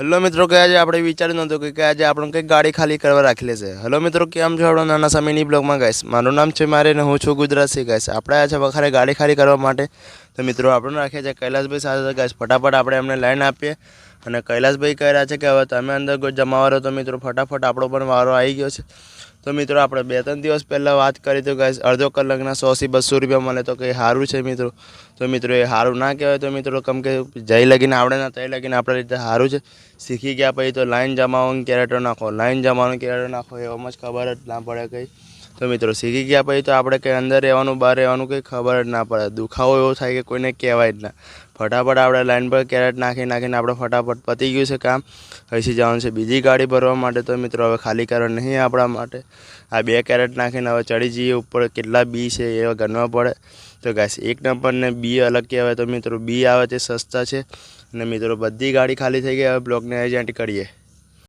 Hello મિત્રો કે આજે આપણે વિચાર્યું નહોતું કે આજે આપણે કંઈક ગાડી ખાલી કરવા રાખેલી છે. હેલો મિત્રો, કેમ છો? આપણા નાના સામીની બ્લોગમાં ગાઈસ, મારું નામ છે મારે ને હું છું ગુજરાતથી ગાઈસ. આપણે આ છે વખારે ગાડી ખાલી કરવા માટે. તો મિત્રો આપણે રાખીએ છીએ કૈલાસભાઈ સાથે ગાઈસ. ફટાફટ આપણે એમને લાઈન આપીએ અને કૈલાસભાઈ કહી રહ્યા છે કે હવે તમે અંદર કોઈ જમાવારો. તો મિત્રો ફટાફટ આપણો પણ વારો આવી ગયો છે. તો મિત્રો આપણે 2-3 દિવસ પહેલાં વાત કરી તો ગાઈસ, અડધો કલાકના 100 થી 200 રૂપિયા મળે તો કંઈ સારું છે મિત્રો. તો મિત્રો એ સારું ના કહેવાય. તો મિત્રો કેમ કે જઈ લગીને આપણે ના તઈ લગીને આપણા રીતે સારું છે. શીખી ગયા પછી તો લાઈન જમાવાનું કેરેટો નાખો, લાઈન જમાવાનું કેરેટો નાખો, એવામાં જ ખબર જ ના પડે કંઈ. તો મિત્રો શીખી ગયા પછી તો આપણે કંઈ અંદર રહેવાનું બહાર રહેવાનું કંઈ ખબર જ ના પડે. દુખાવો એવો થાય કે કોઈને કહેવાય જ ના. ફટાફટ આપણે લાઈન પર કેરેટ નાખીને આપણે ફટાફટ પતી ગયું છે કામ. અહીંથી જવાનું છે બીજી ગાડી ભરવા માટે. તો મિત્રો હવે ખાલી કરવા નહીં આપણા માટે. આ 2 કેરેટ નાખીને હવે ચડી જઈએ ઉપર. કેટલા બી છે એ ગણવા પડે. તો ગાઈસ, 1 નંબર ને બી અલગ કહેવાય. તો મિત્રો બી આવે તે સસ્તા છે. અને મિત્રો બધી ગાડી ખાલી થઈ ગઈ. હવે બ્લોગને એજન્ટ કરીએ.